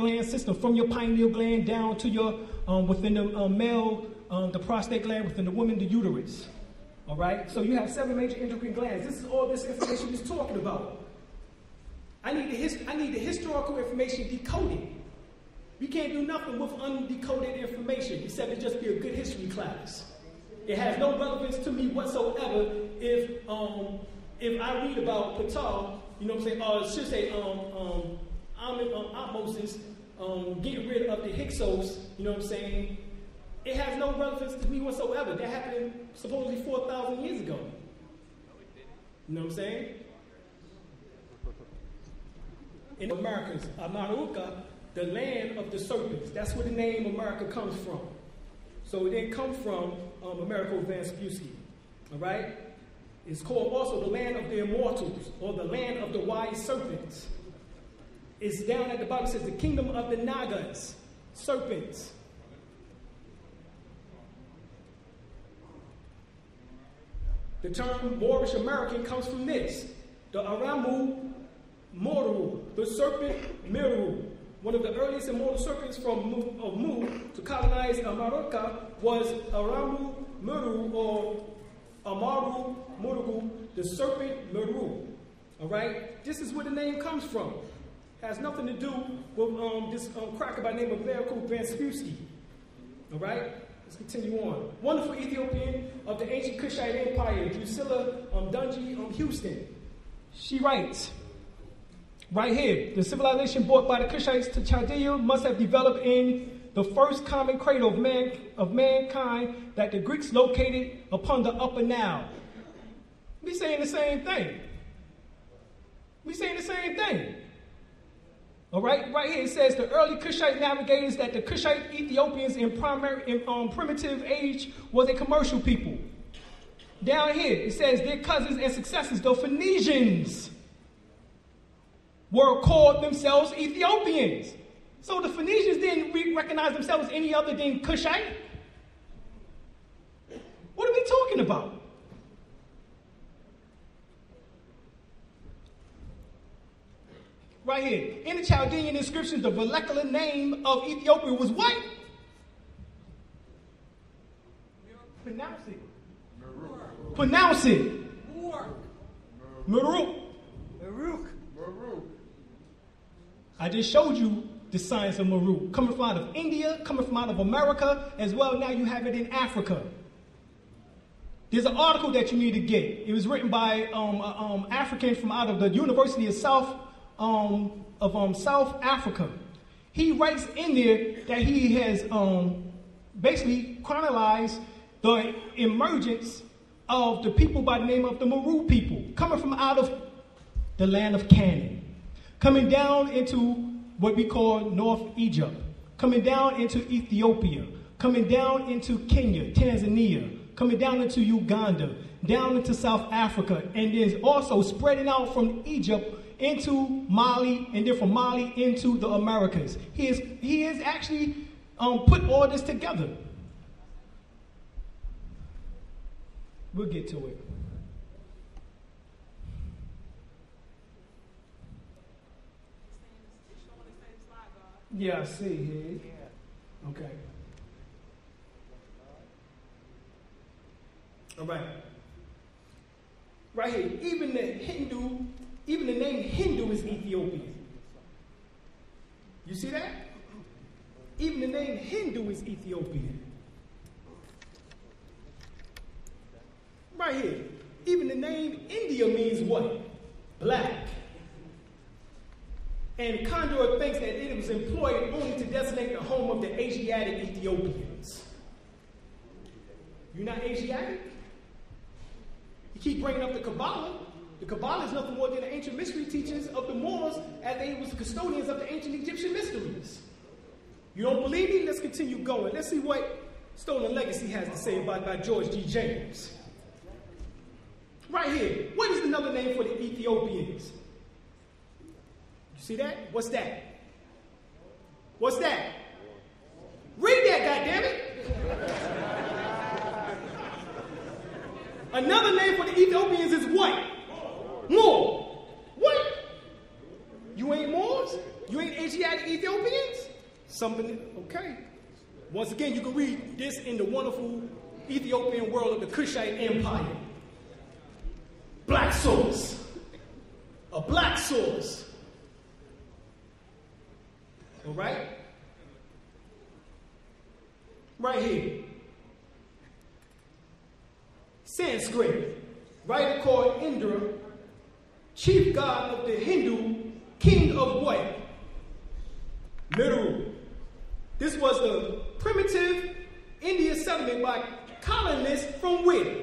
gland system, from your pineal gland down to your, within the male, the prostate gland, within the woman, the uterus. All right? So you have 7 major endocrine glands. This is all this information he's talking about. I need the historical information decoded. We can't do nothing with undecoded information except it just be a good history class. It has no relevance to me whatsoever if I read about Qatar, you know what I'm saying, or I should say osmosis, getting rid of the Hyksos, you know what I'm saying. It has no relevance to me whatsoever. That happened supposedly 4,000 years ago. You know what I'm saying? In the Americas, America, the land of the serpents. That's where the name America comes from. So it didn't come from Americo Vespucci. All right? It's called also the land of the immortals, or the land of the wise serpents. It's down at the bottom. It says the kingdom of the Nagas, serpents. The term Moorish American comes from this. The Aramu Moru, the serpent Meru. One of the earliest immortal serpents from Mu to colonize America was Aramu Meru, or Amaru Murugu, the serpent Meru. All right? This is where the name comes from. Has nothing to do with this cracker by the name of Americo Vespucci. All right? Let's continue on. Wonderful Ethiopian of the ancient Kushite Empire, Drusilla Dungy Houston. She writes, right here, the civilization brought by the Kushites to Chaldea must have developed in the first common cradle of mankind that the Greeks located upon the Upper Nile. We saying the same thing. We saying the same thing. All right, right here it says the early Kushite navigators that the Kushite Ethiopians in primitive age was a commercial people. Down here it says their cousins and successors, the Phoenicians, were called themselves Ethiopians. So the Phoenicians didn't recognize themselves as any other than Kushite. What are we talking about? Right here. In the Chaldean inscriptions, the vernacular name of Ethiopia was what? Pronounce it. Meru. Pronounce it. Meru. Meru. I just showed you the science of Meru. Coming from out of India, coming from out of America, as well now you have it in Africa. There's an article that you need to get. It was written by African from out of the University of South Africa. He writes in there that he has basically chronicled the emergence of the people by the name of the Meru people, coming from out of the land of Canaan, coming down into what we call North Egypt, coming down into Ethiopia, coming down into Kenya, Tanzania, coming down into Uganda, down into South Africa, and then also spreading out from Egypt into Mali, and then from Mali into the Americas. He has actually put all this together. We'll get to it. Yeah, I see here. Okay. All right. Right here, even the name Hindu is Ethiopian. You see that? Even the name Hindu is Ethiopian. Right here, even the name India means what? Black. And Condor thinks that it was employed only to designate the home of the Asiatic Ethiopians. You're not Asiatic? You keep bringing up the Kabbalah. The Kabbalah is nothing more than the ancient mystery teachings of the Moors, as they was the custodians of the ancient Egyptian mysteries. You don't believe me? Let's continue going. Let's see what Stolen Legacy has to say about George G. James. Right here. What is another name for the Ethiopians? You see that? What's that? What's that? Read that, goddammit! Another name for the Ethiopians is what? Moor. What? You ain't Moors? You ain't Asiatic Ethiopians? Something, okay. Once again, you can read this in the wonderful Ethiopian world of the Kushite Empire. Black source. A black source. All right? Right here. Sanskrit. Writer called Indra, chief god of the Hindu, king of what? Meru. This was the primitive Indian settlement by colonists from where?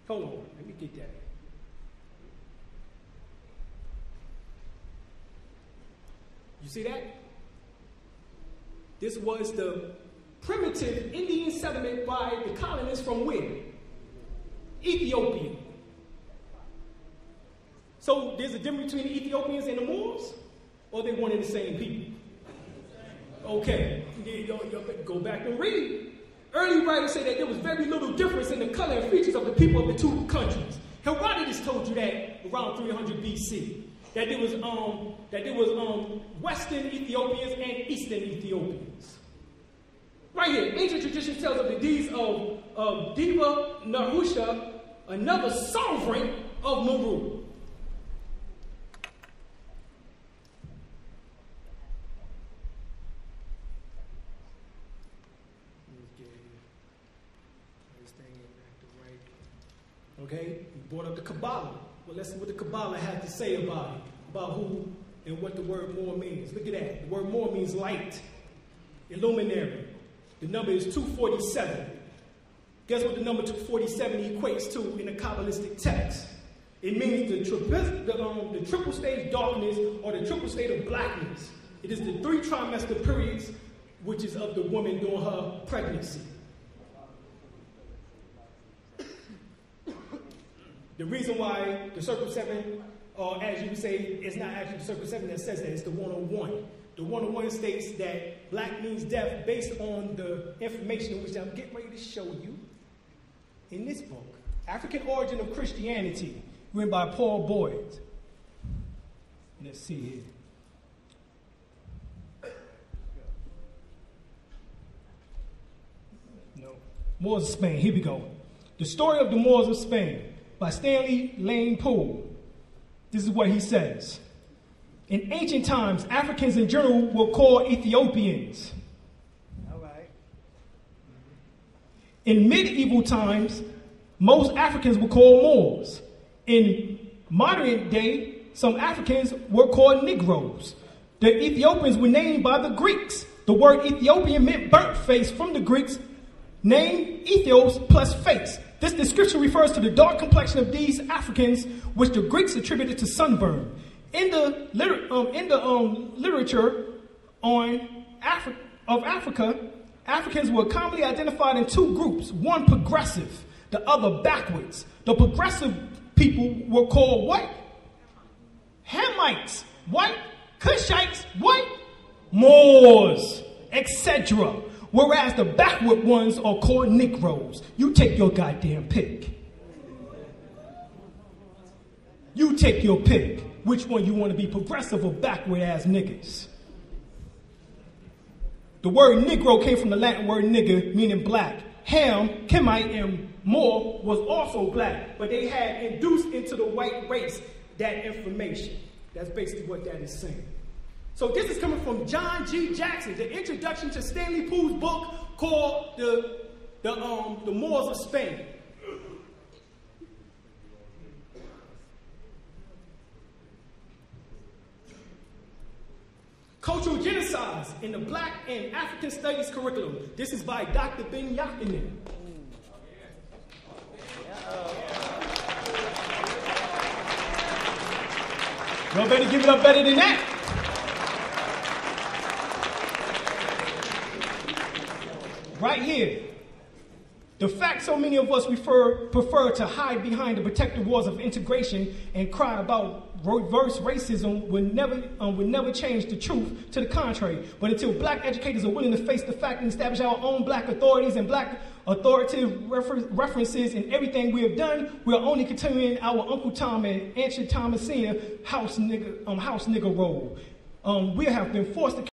Hold on, let me get that. You see that? This was the primitive Indian settlement by the colonists from where? Ethiopia. So there's a difference between the Ethiopians and the Moors? Or they one and the same people? Okay, go back and read. Early writers say that there was very little difference in the color and features of the people of the two countries. Herodotus told you that around 300 BC. That there was Western Ethiopians and Eastern Ethiopians. Right here, ancient tradition tells of the deeds of Deva Nahusha, another sovereign of Meru. Okay, we brought up the Kabbalah. Well, let's see what the Kabbalah has to say about it, about who and what the word more means. Look at that. The word more means light, illuminary. The number is 247. Guess what the number 247 equates to in the Kabbalistic text? It means the triple stage darkness or the triple state of blackness. It is the 3 trimester periods, which is of the woman during her pregnancy. The reason why the Circle 7, or as you would say, it's not actually the Circle 7 that says that, it's the 101. The 101 states that black means death based on the information which I'm getting ready to show you in this book. African Origin of Christianity, written by Paul Boyd. Let's see here. No. Moors of Spain, here we go. The Story of the Moors of Spain, by Stanley Lane Poole. This is what he says. In ancient times, Africans in general were called Ethiopians. All right. In medieval times, most Africans were called Moors. In modern day, some Africans were called Negroes. The Ethiopians were named by the Greeks. The word Ethiopian meant burnt face from the Greeks, name Ethos plus face. This description refers to the dark complexion of these Africans, which the Greeks attributed to sunburn. In the literature on Africa, Africans were commonly identified in 2 groups, one progressive, the other backwards. The progressive people were called what? Hamites. What? Cushites. What? Moors, etc. Whereas the backward ones are called Negroes. You take your goddamn pick. You take your pick. Which one you want to be, progressive or backward ass niggas? The word Negro came from the Latin word nigger, meaning black. Ham, Kemite, and Moor was also black, but they had induced into the white race that information. That's basically what that is saying. So this is coming from John G. Jackson, the introduction to Stanley Poole's book called The Moors of Spain. Cultural Genocides in the Black and African Studies Curriculum. This is by Dr. Ben Yakinen. Y'all better give it up better than that. Right here. The fact so many of us prefer to hide behind the protective walls of integration and cry about reverse racism will never change the truth. To the contrary, but until black educators are willing to face the fact and establish our own black authorities and black authoritative references in everything we have done, we are only continuing our Uncle Tom and Auntie Thomasina house nigga role. We have been forced to